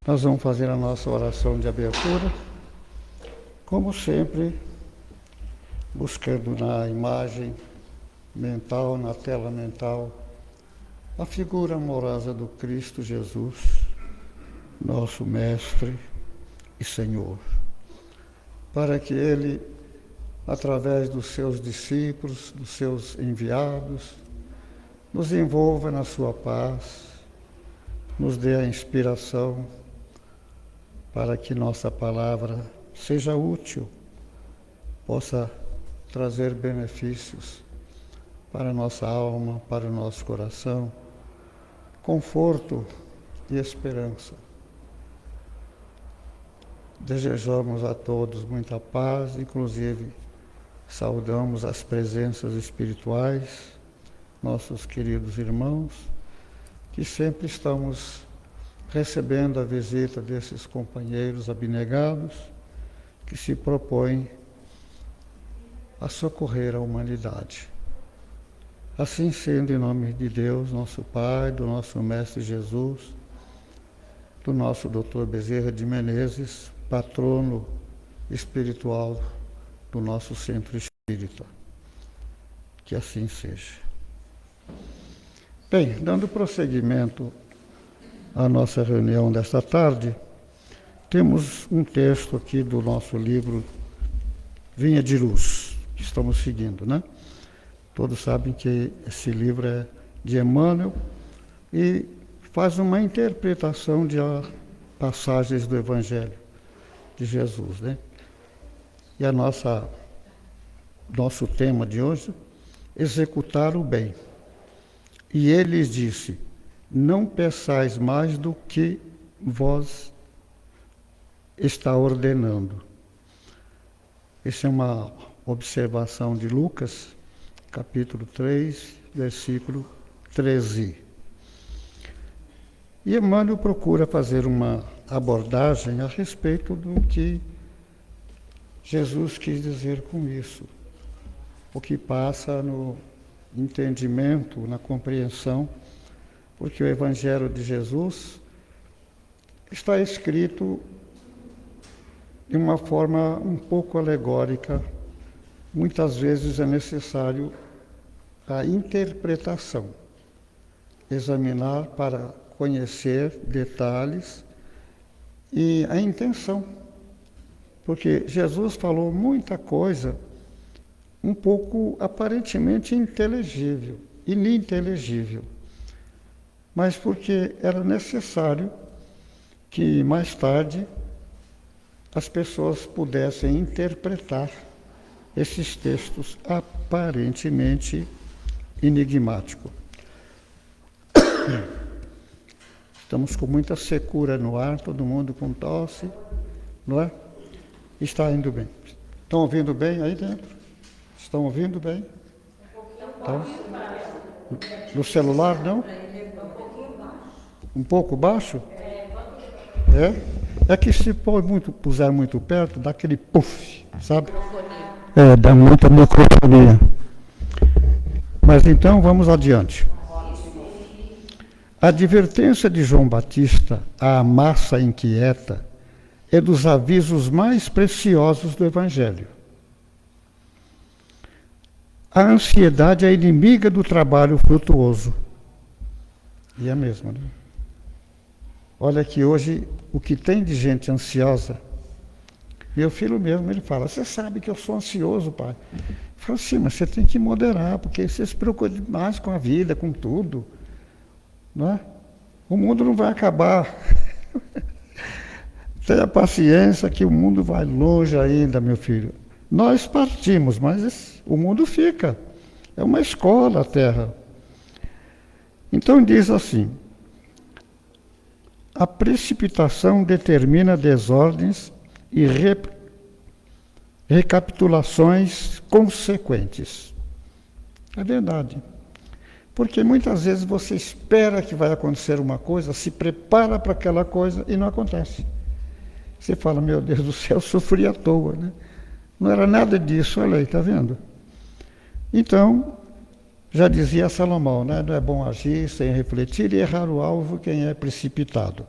Nós vamos fazer a nossa oração de abertura, como sempre, buscando na imagem mental, na tela mental, a figura amorosa do Cristo Jesus, nosso Mestre e Senhor, para que Ele, através dos seus discípulos, dos seus enviados, nos envolva na sua paz, nos dê a inspiração para que nossa palavra seja útil, possa trazer benefícios para a nossa alma, para o nosso coração, conforto e esperança. Desejamos a todos muita paz, inclusive saudamos as presenças espirituais, nossos queridos irmãos, que sempre estamos recebendo a visita desses companheiros abnegados que se propõem a socorrer a humanidade. Assim sendo, em nome de Deus, nosso Pai, do nosso Mestre Jesus, do nosso Dr. Bezerra de Menezes, patrono espiritual do nosso centro espírita. Que assim seja. Bem, dando prosseguimento à nossa reunião desta tarde, temos um texto aqui do nosso livro Vinha de Luz, que estamos seguindo, né? Todos sabem que esse livro é de Emmanuel e faz uma interpretação de passagens do Evangelho de Jesus, né? E nosso tema de hoje, executar o bem. E ele lhes disse: não peçais mais do que vós está ordenando. Essa é uma observação de Lucas, capítulo 3, versículo 13. E Emmanuel procura fazer uma abordagem a respeito do que Jesus quis dizer com isso, o que passa no entendimento, na compreensão, porque o Evangelho de Jesus está escrito de uma forma um pouco alegórica. Muitas vezes é necessário a interpretação, examinar para conhecer detalhes e a intenção, porque Jesus falou muita coisa um pouco aparentemente inteligível, ininteligível, mas porque era necessário que mais tarde as pessoas pudessem interpretar esses textos aparentemente enigmáticos. Estamos com muita secura no ar, todo mundo com tosse, não é? Está indo bem. Estão ouvindo bem aí dentro? Estão ouvindo bem? Então, no celular, não? Um pouco baixo? É que se puser muito perto, dá aquele puff, sabe? Dá muita microfonia. Mas então, vamos adiante. A advertência de João Batista à massa inquieta é dos avisos mais preciosos do Evangelho. A ansiedade é inimiga do trabalho frutuoso. E é mesmo, né? Olha que hoje o que tem de gente ansiosa, meu filho mesmo, ele fala: você sabe que eu sou ansioso, pai. Eu falo: sim, mas você tem que moderar, porque você se preocupa demais com a vida, com tudo. Não é? O mundo não vai acabar. Tenha paciência que o mundo vai longe ainda, meu filho. Nós partimos, mas o mundo fica. É uma escola a Terra. Então diz assim: a precipitação determina desordens e recapitulações consequentes. É verdade. Porque muitas vezes você espera que vai acontecer uma coisa, se prepara para aquela coisa e não acontece. Você fala: meu Deus do céu, eu sofri à toa, né? Não era nada disso, olha aí, está vendo? Então, já dizia Salomão, né? Não é bom agir sem refletir e errar o alvo quem é precipitado.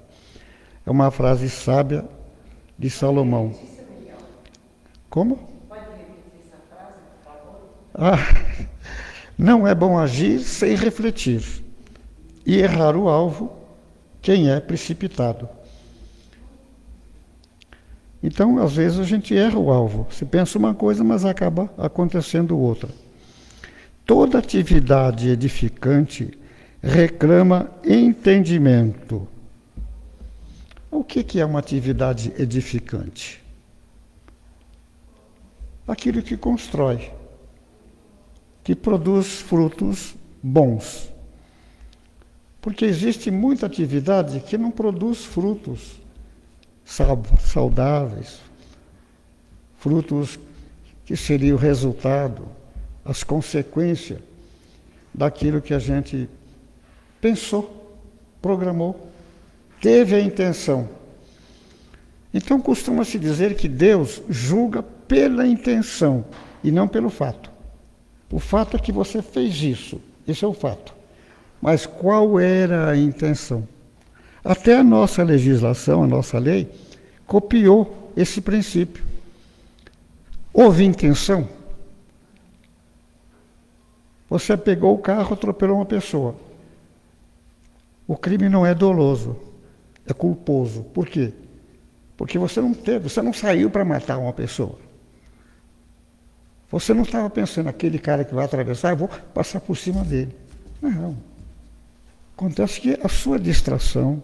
É uma frase sábia de Salomão. Como? Pode repetir essa frase, por favor? Não é bom agir sem refletir e errar o alvo quem é precipitado. Então, às vezes, a gente erra o alvo. Você pensa uma coisa, mas acaba acontecendo outra. Toda atividade edificante reclama entendimento. O que é uma atividade edificante? Aquilo que constrói, que produz frutos bons. Porque existe muita atividade que não produz frutos saudáveis, frutos que seriam o resultado, as consequências daquilo que a gente pensou, programou, teve a intenção. Então costuma-se dizer que Deus julga pela intenção e não pelo fato. O fato é que você fez isso, esse é o fato. Mas qual era a intenção? Até a nossa legislação, a nossa lei, copiou esse princípio. Houve intenção? Você pegou o carro, atropelou uma pessoa. O crime não é doloso, é culposo. Por quê? Porque você não saiu para matar uma pessoa. Você não estava pensando, aquele cara que vai atravessar, eu vou passar por cima dele. Não. Acontece que a sua distração,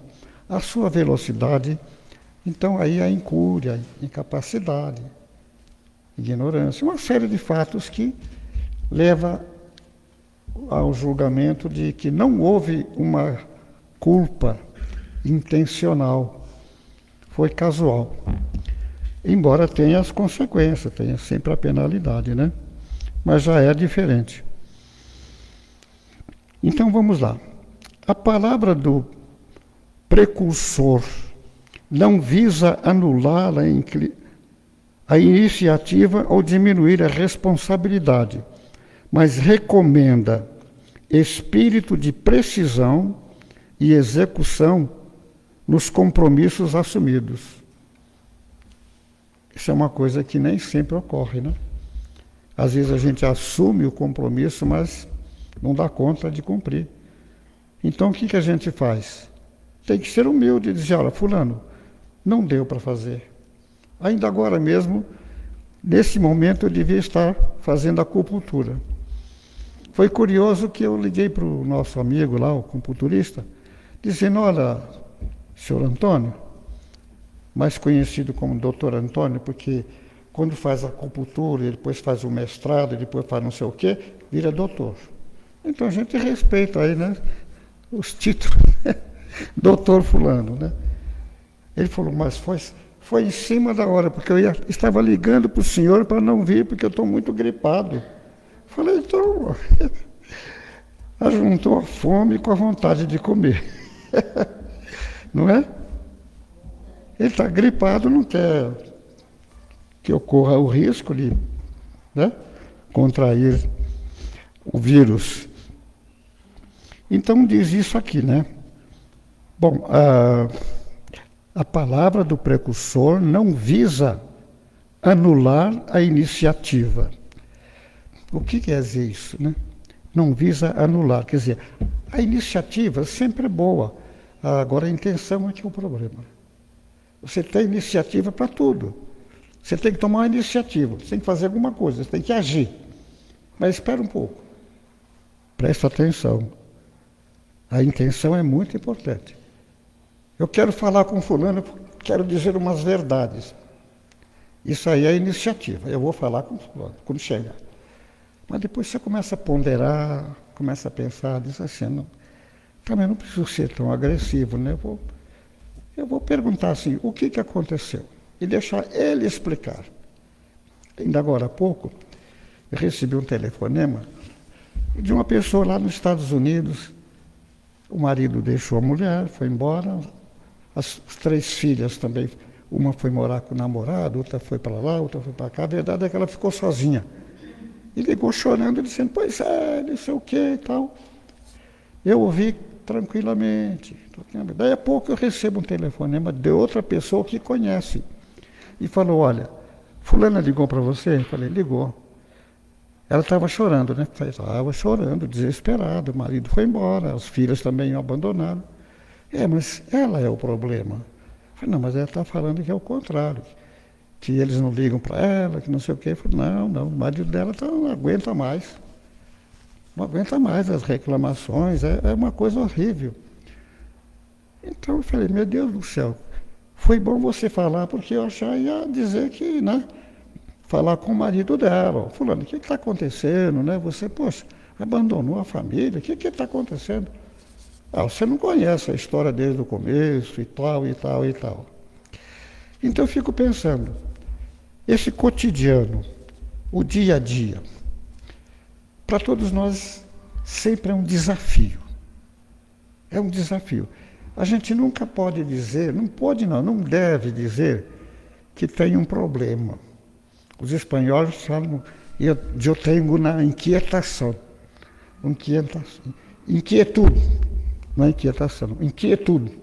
a sua velocidade, então aí a incúria, incapacidade, ignorância, uma série de fatos que leva ao julgamento de que não houve uma culpa intencional, foi casual. Embora tenha as consequências, tenha sempre a penalidade, né? Mas já é diferente. Então vamos lá. A palavra do precursor não visa anular a iniciativa ou diminuir a responsabilidade, mas recomenda espírito de precisão e execução nos compromissos assumidos. Isso é uma coisa que nem sempre ocorre, né? Às vezes a gente assume o compromisso, mas não dá conta de cumprir. Então o que a gente faz? Tem que ser humilde e dizer, olha, fulano, não deu para fazer. Ainda agora mesmo, nesse momento eu devia estar fazendo acupuntura. Foi curioso que eu liguei para o nosso amigo lá, o acupunturista, dizendo, olha, senhor Antônio, mais conhecido como doutor Antônio, porque quando faz acupuntura, ele depois faz o mestrado, depois faz não sei o quê, vira doutor. Então a gente respeita aí, né, os títulos, doutor fulano, né? Ele falou, mas foi em cima da hora, porque eu estava ligando para o senhor para não vir, porque eu estou muito gripado. Falei, então, juntou a fome com a vontade de comer. Não é? Ele está gripado, não quer que ocorra o risco de, né, contrair o vírus. Então diz isso aqui, né? Bom, a palavra do precursor não visa anular a iniciativa. O que quer dizer isso, né? Não visa anular, quer dizer, a iniciativa sempre é boa, agora a intenção é que é o problema. Você tem iniciativa para tudo. Você tem que tomar uma iniciativa, você tem que fazer alguma coisa, você tem que agir. Mas espera um pouco. Presta atenção. A intenção é muito importante. Eu quero falar com fulano, quero dizer umas verdades. Isso aí é iniciativa. Eu vou falar com fulano quando chegar. Mas depois você começa a ponderar, começa a pensar, diz assim, não, também não preciso ser tão agressivo, né? Eu vou perguntar assim, o que aconteceu? E deixar ele explicar. Ainda agora há pouco, eu recebi um telefonema de uma pessoa lá nos Estados Unidos. O marido deixou a mulher, foi embora. As 3 filhas também, uma foi morar com o namorado, outra foi para lá, outra foi para cá. A verdade é que ela ficou sozinha. E ligou chorando, dizendo, pois é, não sei o que e tal. Eu ouvi tranquilamente. Daí a pouco eu recebo um telefonema de outra pessoa que conhece. E falou, olha, fulana ligou para você? Eu falei, ligou. Ela estava chorando, né? Estava chorando, desesperada. O marido foi embora, as filhas também o abandonaram. Mas ela é o problema. Eu falei, não, mas ela está falando que é o contrário. Que eles não ligam para ela, que não sei o quê. Eu falei, não, o marido dela não aguenta mais. Não aguenta mais as reclamações, é uma coisa horrível. Então eu falei, meu Deus do céu, foi bom você falar, porque eu achava ia dizer que, né? Falar com o marido dela, fulano, o que está acontecendo, né? Você, poxa, abandonou a família, o que está acontecendo? Você não conhece a história desde o começo, e tal, e tal, e tal. Então eu fico pensando, esse cotidiano, o dia a dia, para todos nós sempre é um desafio. É um desafio. A gente nunca pode dizer, não deve dizer que tem um problema. Os espanhóis falam, eu tenho uma inquietação. Inquietude, não é inquietação, inquietude.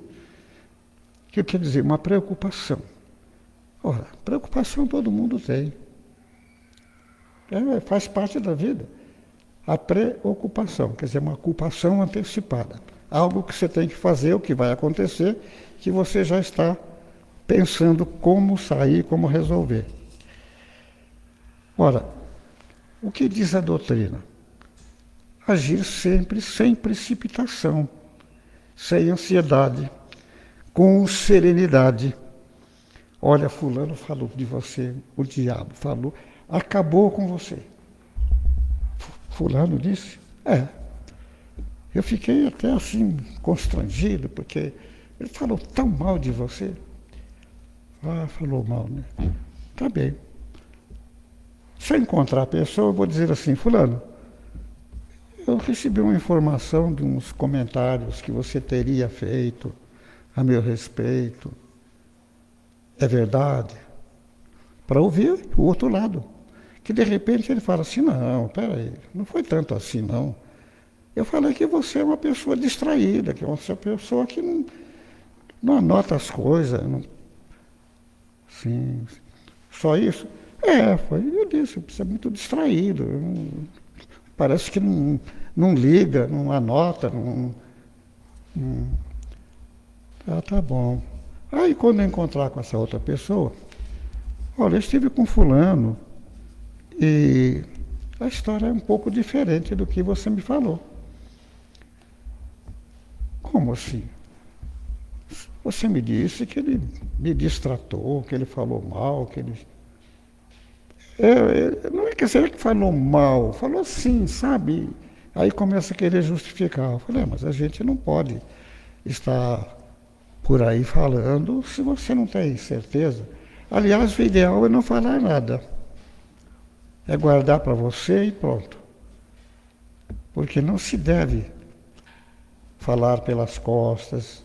Que quer dizer? Uma preocupação. Ora, preocupação todo mundo tem. Faz parte da vida. A preocupação, quer dizer, uma ocupação antecipada. Algo que você tem que fazer, o que vai acontecer, que você já está pensando como sair, como resolver. Ora, o que diz a doutrina? Agir sempre sem precipitação, sem ansiedade, com serenidade. Olha, fulano falou de você, o diabo falou, acabou com você. Fulano disse? Eu fiquei até assim constrangido, porque ele falou tão mal de você. Falou mal, né? Tá bem. Se eu encontrar a pessoa, eu vou dizer assim, fulano, eu recebi uma informação de uns comentários que você teria feito a meu respeito. É verdade? Para ouvir o outro lado. Que de repente ele fala assim, não, peraí, não foi tanto assim não. Eu falei que você é uma pessoa distraída, que você é uma pessoa que não anota as coisas. Sim, só isso? Eu disse, você é muito distraído. Parece que não liga, não anota. Tá bom. Aí quando eu encontrar com essa outra pessoa, olha, eu estive com fulano e a história é um pouco diferente do que você me falou. Como assim? Você me disse que ele me distratou, que ele falou mal, que ele... não é que seja que falou mal, falou assim, sabe? Aí começa a querer justificar. Eu falei, mas a gente não pode estar por aí falando se você não tem certeza. Aliás, o ideal é não falar nada. É guardar para você e pronto. Porque não se deve falar pelas costas,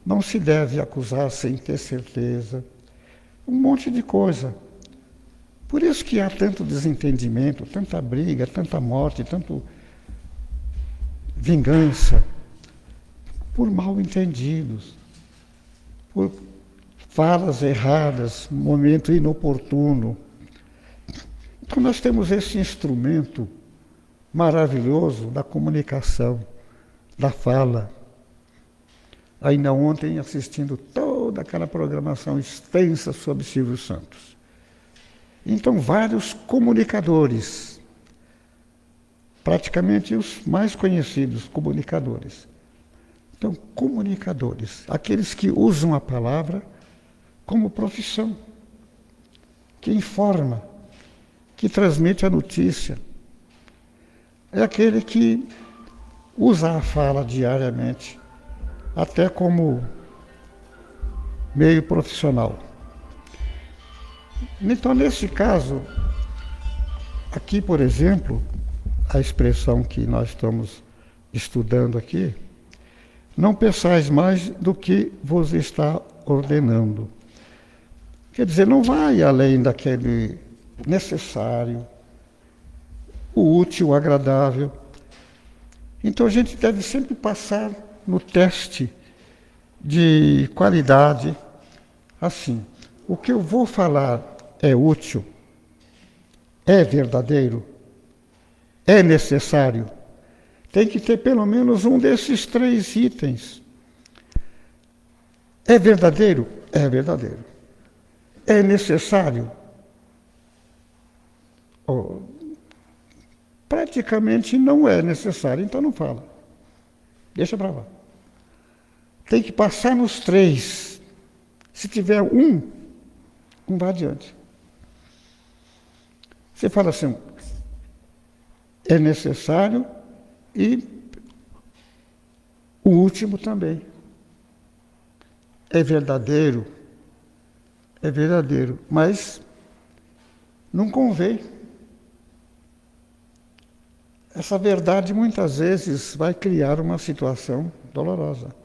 não se deve acusar sem ter certeza. Um monte de coisa. Por isso que há tanto desentendimento, tanta briga, tanta morte, tanto vingança, por mal entendidos, por falas erradas, momento inoportuno. Então nós temos esse instrumento maravilhoso da comunicação, da fala. Ainda ontem assistindo toda aquela programação extensa sobre Silvio Santos. Então vários comunicadores, praticamente os mais conhecidos comunicadores. Então, comunicadores, aqueles que usam a palavra como profissão, que informa, que transmite a notícia. É aquele que usa a fala diariamente, até como meio profissional. Então, nesse caso, aqui, por exemplo, a expressão que nós estamos estudando aqui, não pensais mais do que vos está ordenando. Quer dizer, não vai além daquele necessário, o útil, o agradável. Então a gente deve sempre passar no teste de qualidade, assim, o que eu vou falar é útil, é verdadeiro, é necessário. Tem que ter pelo menos um desses 3 itens. É verdadeiro? É verdadeiro. É necessário? Oh, praticamente não é necessário, então não fala. Deixa para lá. Tem que passar nos 3. Se tiver um vai adiante. Você fala assim, é necessário e o último também. É verdadeiro, mas não convém. Essa verdade muitas vezes vai criar uma situação dolorosa.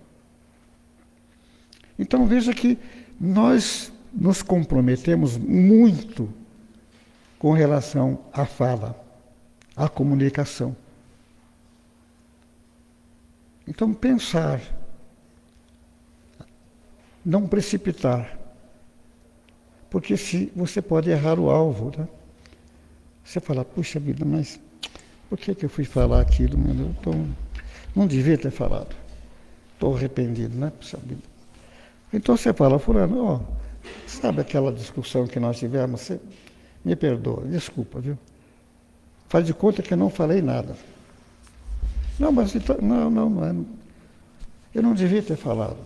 Então veja que nós nos comprometemos muito com relação à fala, à comunicação. Então pensar, não precipitar, porque se você pode errar o alvo, né? Você fala, puxa vida, mas por que eu fui falar aquilo? Não devia ter falado. Estou arrependido, né? Puxa vida. Então você fala, fulano, ó, sabe aquela discussão que nós tivemos? Você me perdoa, desculpa, viu? Faz de conta que eu não falei nada. Não, mas então, não é. Eu não devia ter falado.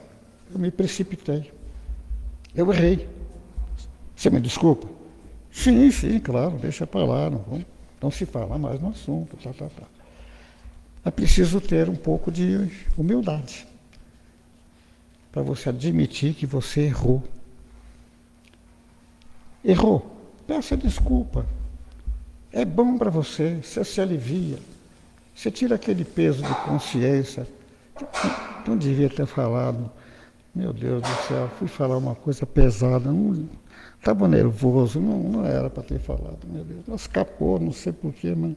Eu me precipitei. Eu errei. Você me desculpa? Sim, claro, deixa para lá, não se fala mais no assunto, tá. É preciso ter um pouco de humildade para você admitir que você errou. Errou, peça desculpa. É bom para você se alivia. Você tira aquele peso de consciência. Não devia ter falado. Meu Deus do céu, fui falar uma coisa pesada. Estava nervoso, não era para ter falado. Meu Deus, escapou, não sei porquê, mas...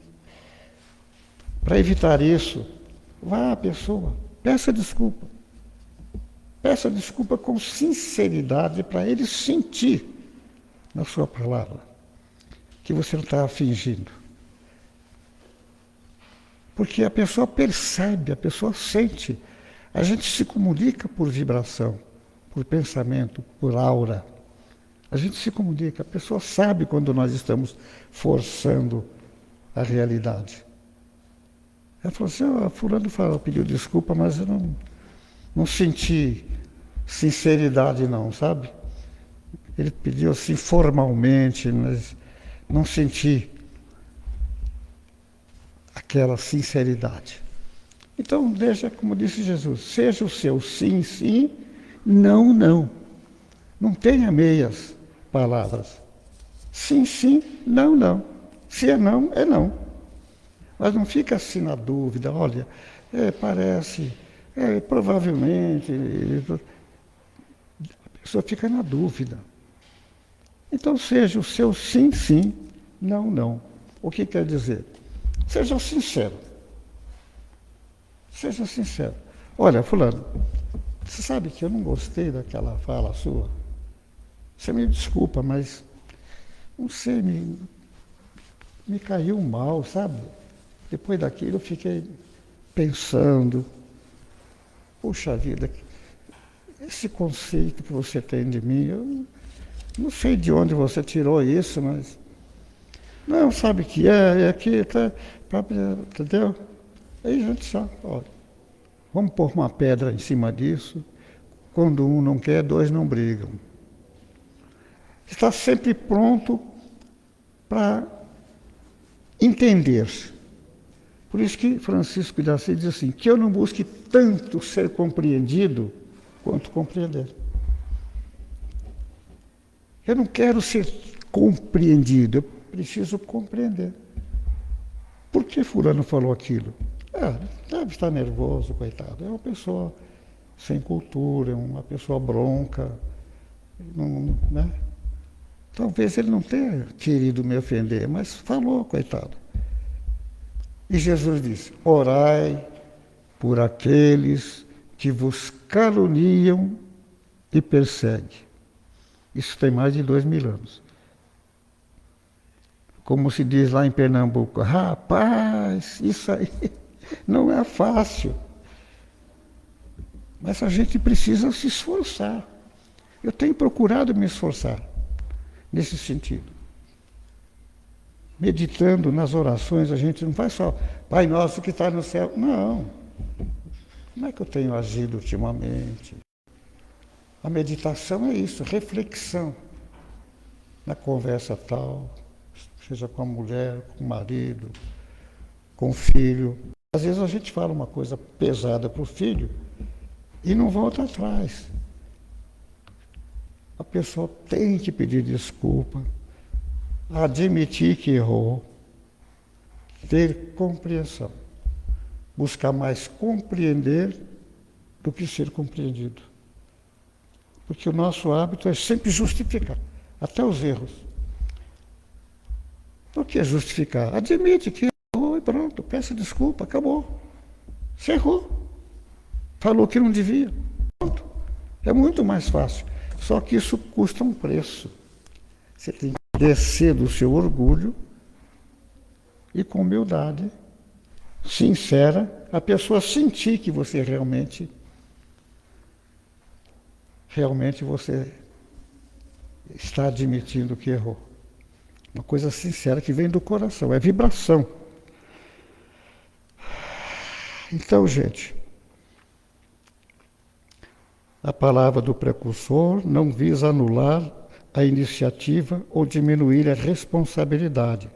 Para evitar isso, vá à pessoa, peça desculpa. Peça desculpa com sinceridade para ele sentir na sua palavra que você não está fingindo. Porque a pessoa percebe, a pessoa sente. A gente se comunica por vibração, por pensamento, por aura. A gente se comunica, a pessoa sabe quando nós estamos forçando a realidade. Ela falou assim, fulano pediu desculpa, mas eu não senti sinceridade não, sabe? Ele pediu assim formalmente, mas não senti aquela sinceridade. Então, deixa, como disse Jesus, seja o seu sim, sim, não, não. Não tenha meias palavras. Sim, sim, não, não. Se é não, é não. Mas não fica assim na dúvida, olha, parece, provavelmente. A pessoa fica na dúvida. Então, seja o seu sim, sim, não, não. O que quer dizer? Seja sincero. Seja sincero. Olha, fulano, você sabe que eu não gostei daquela fala sua? Você me desculpa, mas não sei, me caiu mal, sabe? Depois daquilo eu fiquei pensando, puxa vida, esse conceito que você tem de mim, eu não sei de onde você tirou isso, mas... Não, sabe que é que, tá, entendeu? Aí a gente sabe, olha, vamos pôr uma pedra em cima disso, quando um não quer, 2 não brigam. Está sempre pronto para entender. Por isso que Francisco de Assis diz assim, que eu não busque tanto ser compreendido quanto compreender. Eu não quero ser compreendido, eu preciso compreender. Por que fulano falou aquilo? Deve estar nervoso, coitado. É uma pessoa sem cultura, uma pessoa bronca, né? Talvez ele não tenha querido me ofender, mas falou, coitado. E Jesus disse, orai por aqueles que vos caluniam e perseguem. Isso tem mais de 2000 anos. Como se diz lá em Pernambuco, rapaz, isso aí não é fácil. Mas a gente precisa se esforçar. Eu tenho procurado me esforçar nesse sentido. Meditando nas orações, a gente não faz só Pai Nosso que está no céu. Não. Como é que eu tenho agido ultimamente? A meditação é isso, reflexão. Na conversa tal, seja com a mulher, com o marido, com o filho. Às vezes a gente fala uma coisa pesada para o filho e não volta atrás. A pessoa tem que pedir desculpa, admitir que errou, ter compreensão. Buscar mais compreender do que ser compreendido. Porque o nosso hábito é sempre justificar, até os erros. Por que justificar? Admite que errou e pronto, peça desculpa, acabou. Você errou. Falou que não devia. Pronto. É muito mais fácil. Só que isso custa um preço. Você tem que descer do seu orgulho e com humildade, sincera, a pessoa sentir que você realmente você está admitindo que errou. Uma coisa sincera que vem do coração, é vibração. Então, gente, a palavra do precursor não visa anular a iniciativa ou diminuir a responsabilidade,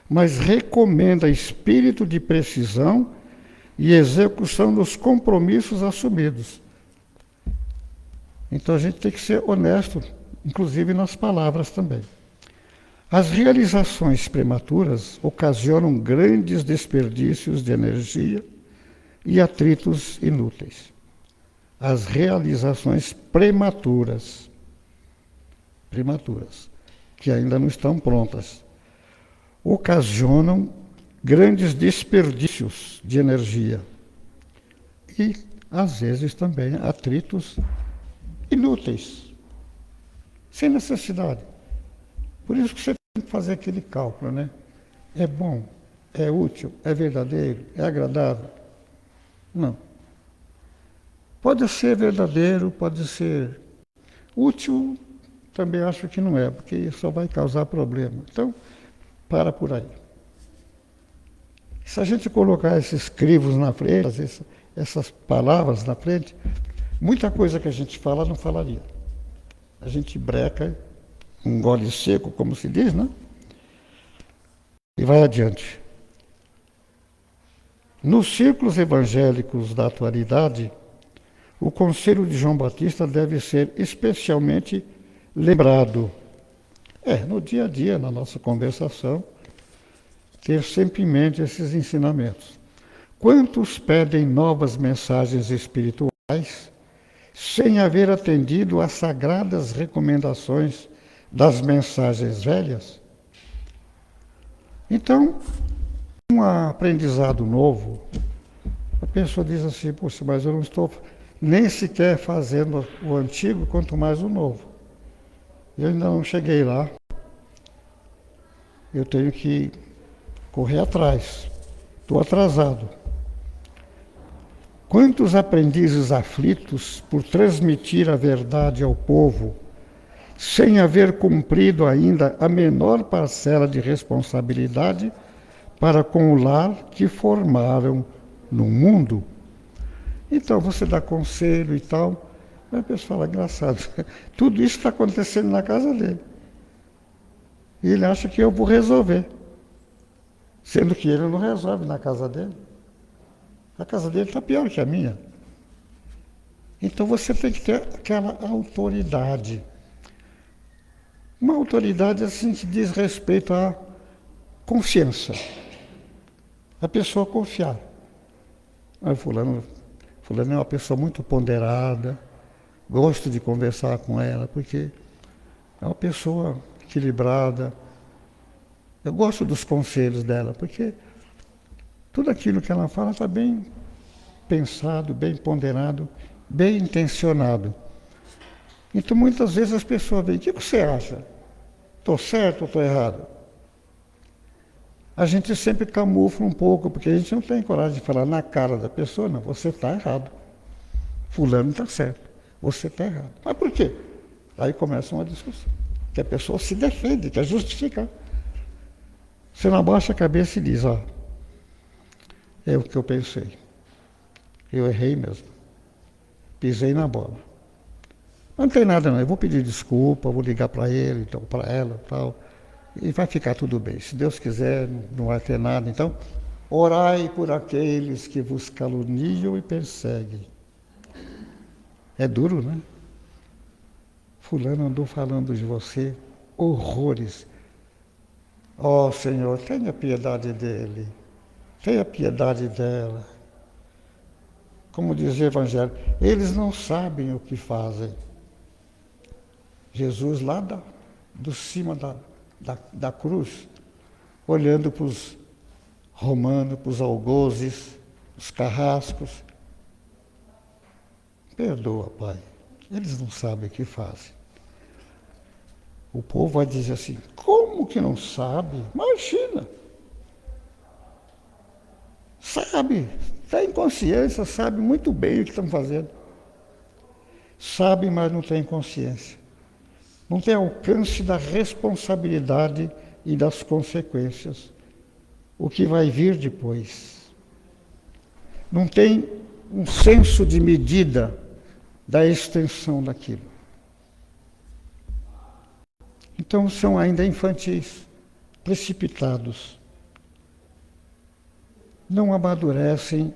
mas recomenda espírito de precisão e execução dos compromissos assumidos. Então a gente tem que ser honesto, inclusive nas palavras também. As realizações prematuras ocasionam grandes desperdícios de energia e atritos inúteis. As realizações prematuras, que ainda não estão prontas, ocasionam grandes desperdícios de energia e, às vezes, também atritos inúteis, sem necessidade. Por isso que você tem que fazer aquele cálculo, né? É bom, é útil, é verdadeiro, é agradável? Não. Pode ser verdadeiro, pode ser útil, também acho que não é, porque só vai causar problema. Então, para por aí. Se a gente colocar esses crivos na frente, essas palavras na frente, muita coisa que a gente fala não falaria. A gente breca, engole seco, como se diz, né? E vai adiante. Nos círculos evangélicos da atualidade, o conselho de João Batista deve ser especialmente lembrado. No dia a dia, na nossa conversação, ter sempre em mente esses ensinamentos. Quantos pedem novas mensagens espirituais sem haver atendido às sagradas recomendações das mensagens velhas? Então, um aprendizado novo, a pessoa diz assim, poxa, mas eu não estou nem sequer fazendo o antigo, quanto mais o novo. Eu ainda não cheguei lá. Eu tenho que correr atrás. Estou atrasado. Quantos aprendizes aflitos por transmitir a verdade ao povo, sem haver cumprido ainda a menor parcela de responsabilidade para com o lar que formaram no mundo? Então você dá conselho e tal, mas a pessoa fala, engraçado, tudo isso está acontecendo na casa dele. E ele acha que eu vou resolver, sendo que ele não resolve na casa dele. A casa dele está pior que a minha. Então você tem que ter aquela autoridade. Uma autoridade assim que diz respeito à confiança. A pessoa confiar. Fulano é uma pessoa muito ponderada, gosto de conversar com ela, porque é uma pessoa equilibrada. Eu gosto dos conselhos dela, porque tudo aquilo que ela fala está bem pensado, bem ponderado, bem intencionado. Então, muitas vezes as pessoas veem, o que você acha? Estou certo ou estou errado? A gente sempre camufla um pouco, porque a gente não tem coragem de falar na cara da pessoa, não, você está errado. Fulano está certo, você está errado. Mas por quê? Aí começa uma discussão, que a pessoa se defende, quer justificar. Você não abaixa a cabeça e diz, é o que eu pensei. Eu errei mesmo. Pisei na bola. Mas não tem nada não, eu vou pedir desculpa, vou ligar para ele, então para ela, tal, e vai ficar tudo bem. Se Deus quiser, não vai ter nada. Então, orai por aqueles que vos caluniam e perseguem. É duro, né? Fulano andou falando de você horrores. Ó Senhor, tenha piedade dele, tenha piedade dela. Como diz o Evangelho, eles não sabem o que fazem. Jesus lá do cima da cruz, olhando para os romanos, para os algozes, os carrascos. Perdoa, Pai, eles não sabem o que fazem. O povo vai dizer assim, como que não sabe? Imagina! Sabe, tem consciência, sabe muito bem o que estão fazendo. Sabe, mas não tem consciência. Não tem alcance da responsabilidade e das consequências. O que vai vir depois. Não tem um senso de medida da extensão daquilo. Então são ainda infantis, precipitados. Não amadurecem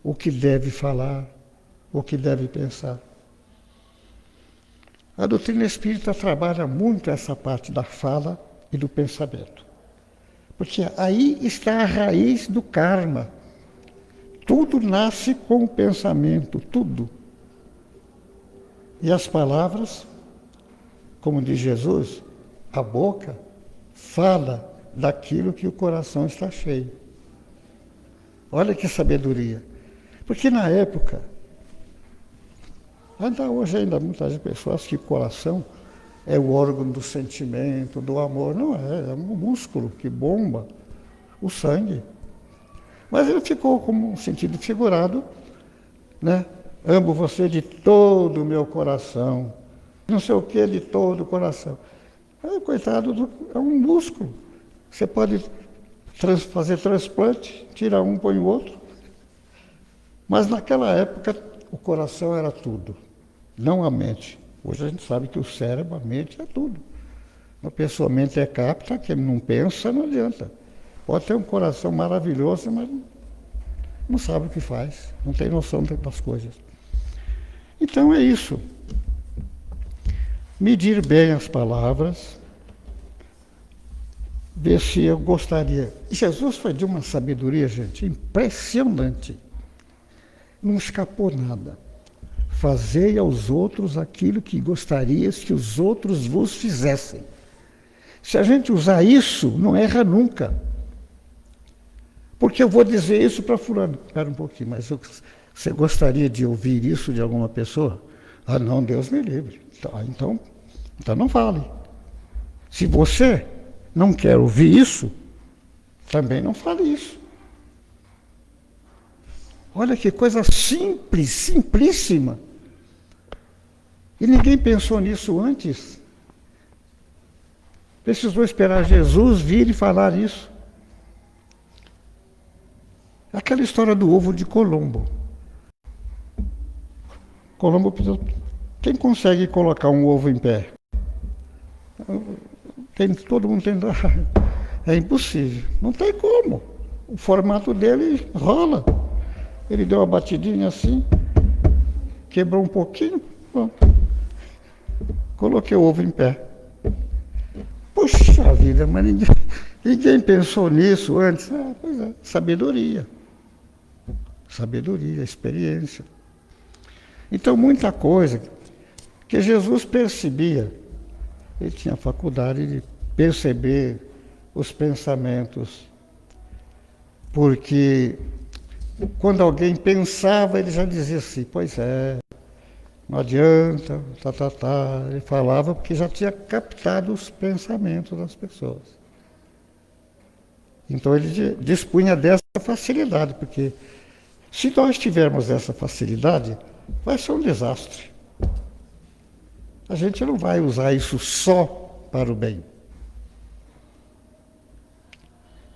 o que deve falar, o que deve pensar. A doutrina espírita trabalha muito essa parte da fala e do pensamento. Porque aí está a raiz do karma. Tudo nasce com o pensamento, tudo. E as palavras, como diz Jesus, a boca fala daquilo que o coração está cheio. Olha que sabedoria. Porque na época, hoje ainda muitas pessoas acham que o coração é o órgão do sentimento, do amor. Não é, é um músculo que bomba o sangue. Mas ele ficou como um sentido figurado, né? Amo você de todo o meu coração, não sei o que de todo o coração. Coitado, é um músculo. Você pode fazer transplante, tira um, põe o outro. Mas naquela época o coração era tudo, não a mente. Hoje a gente sabe que o cérebro, a mente é tudo. Uma pessoa mente é capta, quem não pensa não adianta. Pode ter um coração maravilhoso, mas não sabe o que faz, não tem noção das coisas. Então é isso. Medir bem as palavras, ver se eu gostaria. Jesus foi de uma sabedoria, gente, impressionante. Não escapou nada. Fazei aos outros aquilo que gostarias que os outros vos fizessem. Se a gente usar isso, não erra nunca. Porque eu vou dizer isso para fulano. Espera um pouquinho, mas você gostaria de ouvir isso de alguma pessoa? Ah, não, Deus me livre. Então não fale. Se você não quer ouvir isso, também não fale isso. Olha que coisa simples, simplíssima. E ninguém pensou nisso antes. Precisou esperar Jesus vir e falar isso. Aquela história do ovo de Colombo. Colombo precisou... Quem consegue colocar um ovo em pé? Todo mundo tenta. É impossível. Não tem como. O formato dele rola. Ele deu uma batidinha assim, quebrou um pouquinho, pronto. Coloquei o ovo em pé. Puxa vida, mas ninguém pensou nisso antes. Pois é, sabedoria. Sabedoria, experiência. Então, muita coisa que Jesus percebia. Ele tinha a faculdade de perceber os pensamentos. Porque quando alguém pensava, ele já dizia assim, pois é, não adianta, tá. Ele falava porque já tinha captado os pensamentos das pessoas. Então ele dispunha dessa facilidade, porque se nós tivermos essa facilidade, vai ser um desastre. A gente não vai usar isso só para o bem.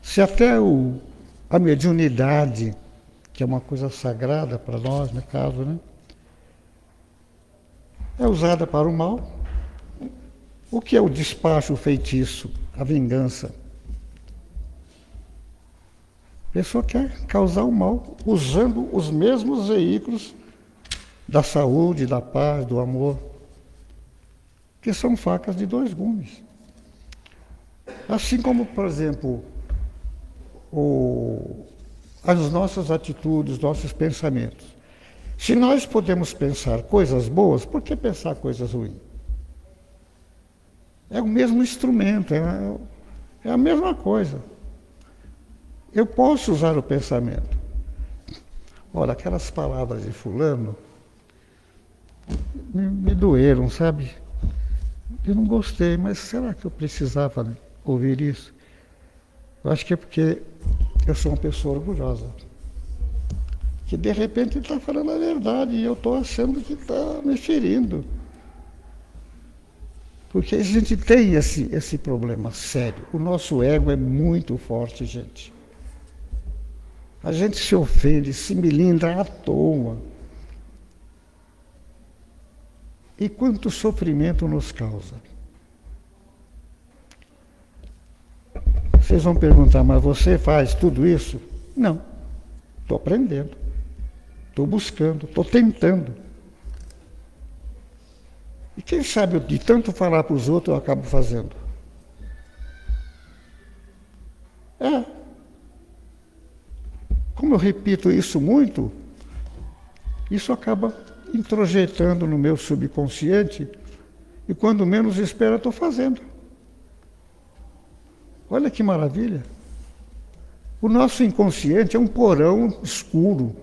Se até a mediunidade, que é uma coisa sagrada para nós, no caso, né, é usada para o mal, o que é o despacho, o feitiço, a vingança? A pessoa quer causar o mal usando os mesmos veículos da saúde, da paz, do amor, que são facas de dois gumes. Assim como, por exemplo, as nossas atitudes, nossos pensamentos. Se nós podemos pensar coisas boas, por que pensar coisas ruins? É o mesmo instrumento, é a mesma coisa. Eu posso usar o pensamento. Olha, aquelas palavras de fulano me doeram, sabe? Eu não gostei, mas será que eu precisava ouvir isso? Eu acho que é porque eu sou uma pessoa orgulhosa. Que de repente ele está falando a verdade e eu estou achando que está me ferindo. Porque a gente tem esse problema sério. O nosso ego é muito forte, gente. A gente se ofende, se melindra à toa. E quanto sofrimento nos causa? Vocês vão perguntar, mas você faz tudo isso? Não. Estou aprendendo. Estou buscando, estou tentando. E quem sabe de tanto falar para os outros eu acabo fazendo. Como eu repito isso muito, isso acaba introjetando no meu subconsciente e quando menos espero eu estou fazendo. Olha que maravilha. O nosso inconsciente é um porão escuro.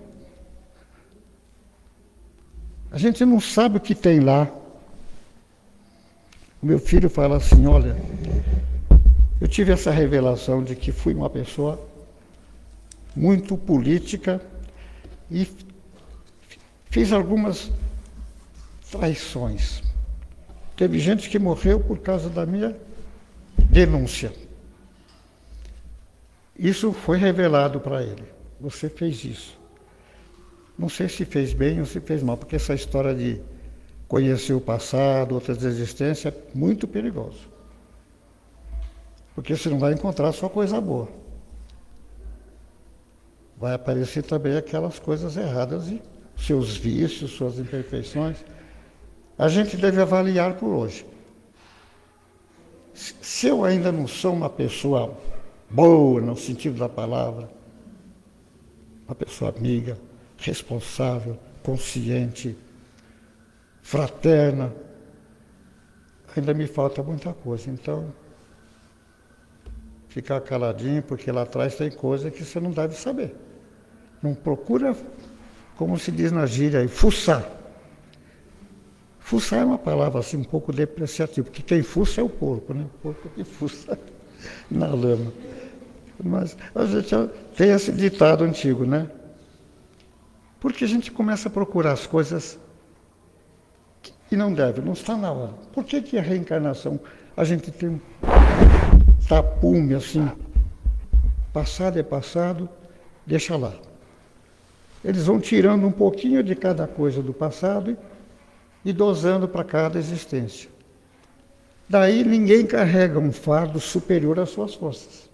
A gente não sabe o que tem lá. O meu filho fala assim, olha, eu tive essa revelação de que fui uma pessoa muito política e fiz algumas traições. Teve gente que morreu por causa da minha denúncia. Isso foi revelado para ele. Você fez isso. Não sei se fez bem ou se fez mal, porque essa história de conhecer o passado, outras existências, é muito perigoso. Porque você não vai encontrar só coisa boa. Vai aparecer também aquelas coisas erradas e seus vícios, suas imperfeições. A gente deve avaliar por hoje. Se eu ainda não sou uma pessoa boa, no sentido da palavra, uma pessoa amiga, responsável, consciente, fraterna, ainda me falta muita coisa. Então, ficar caladinho, porque lá atrás tem coisa que você não deve saber. Não procura, como se diz na gíria aí, fuçar. Fuçar é uma palavra assim um pouco depreciativa, porque quem fuça é o porco, né? O porco que fuça na lama. Mas a gente tem esse ditado antigo, né? Porque a gente começa a procurar as coisas que não deve, não está na hora. Por que a reencarnação, a gente tem um tapume assim, passado é passado, deixa lá. Eles vão tirando um pouquinho de cada coisa do passado e dosando para cada existência. Daí ninguém carrega um fardo superior às suas forças.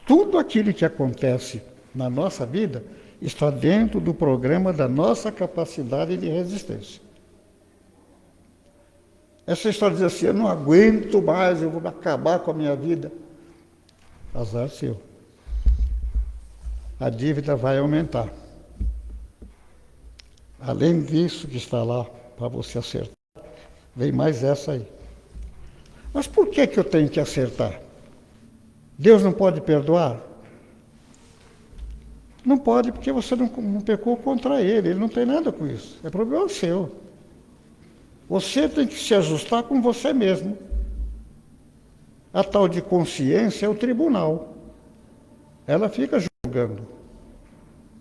Tudo aquilo que acontece na nossa vida está dentro do programa da nossa capacidade de resistência. Essa história diz assim, eu não aguento mais, eu vou acabar com a minha vida. Azar seu. A dívida vai aumentar. Além disso que está lá para você acertar, vem mais essa aí. Mas por que eu tenho que acertar? Deus não pode perdoar? Não pode, porque você não pecou contra ele não tem nada com isso. É problema seu. Você tem que se ajustar com você mesmo. A tal de consciência é o tribunal. Ela fica julgando.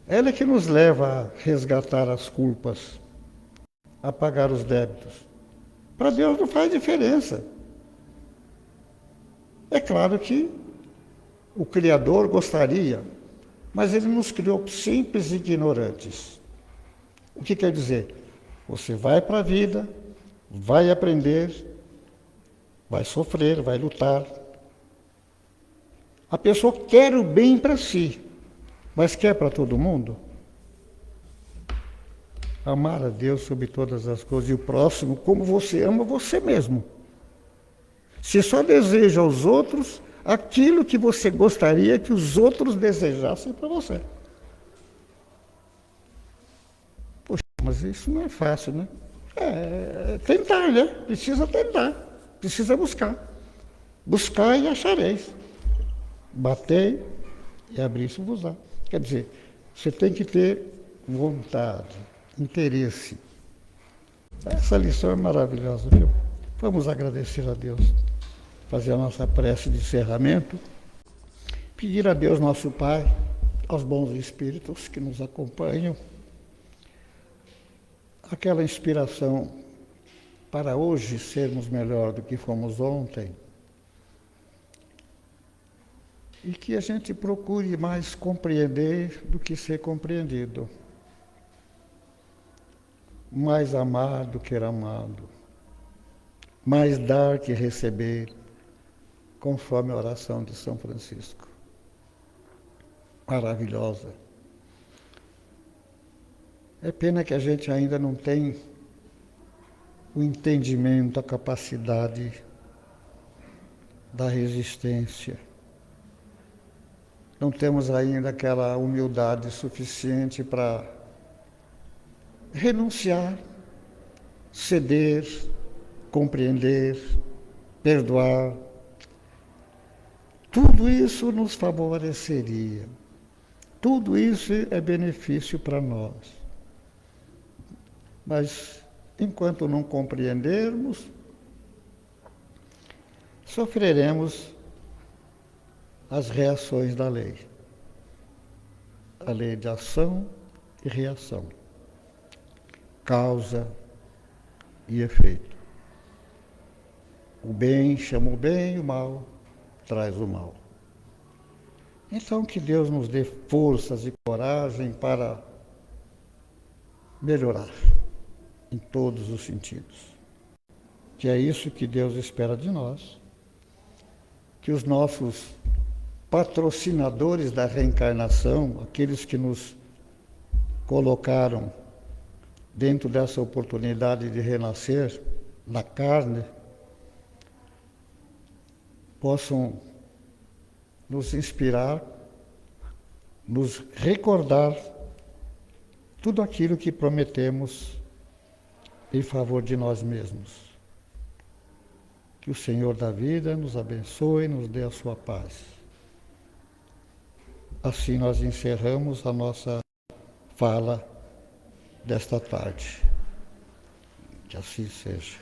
Ela é que nos leva a resgatar as culpas, a pagar os débitos. Para Deus não faz diferença. É claro que o Criador gostaria, mas ele nos criou simples e ignorantes. O que quer dizer? Você vai para a vida, vai aprender, vai sofrer, vai lutar. A pessoa quer o bem para si, mas quer para todo mundo? Amar a Deus sobre todas as coisas e o próximo como você ama você mesmo. Se só deseja aos outros aquilo que você gostaria que os outros desejassem para você. Poxa, mas isso não é fácil, né? É tentar, né? Precisa tentar, precisa buscar. Buscar e achareis. Batei e abri-se-vos-á. Quer dizer, você tem que ter vontade, interesse. Essa lição é maravilhosa, viu? Vamos agradecer a Deus, fazer a nossa prece de encerramento, pedir a Deus, nosso Pai, aos bons espíritos que nos acompanham, aquela inspiração para hoje sermos melhor do que fomos ontem, e que a gente procure mais compreender do que ser compreendido, mais amar do que amado, mais dar que receber, conforme a oração de São Francisco. Maravilhosa. É pena que a gente ainda não tem o entendimento, a capacidade da resistência. Não temos ainda aquela humildade suficiente para renunciar, ceder, compreender, perdoar. Tudo isso nos favoreceria. Tudo isso é benefício para nós. Mas, enquanto não compreendermos, sofreremos as reações da lei. A lei de ação e reação. Causa e efeito. O bem chama o bem, o mal traz o mal. Então, que Deus nos dê forças e coragem para melhorar em todos os sentidos. Que é isso que Deus espera de nós. Que os nossos patrocinadores da reencarnação, aqueles que nos colocaram dentro dessa oportunidade de renascer na carne, possam nos inspirar, nos recordar tudo aquilo que prometemos em favor de nós mesmos. Que o Senhor da vida nos abençoe e nos dê a sua paz. Assim nós encerramos a nossa fala desta tarde. Que assim seja.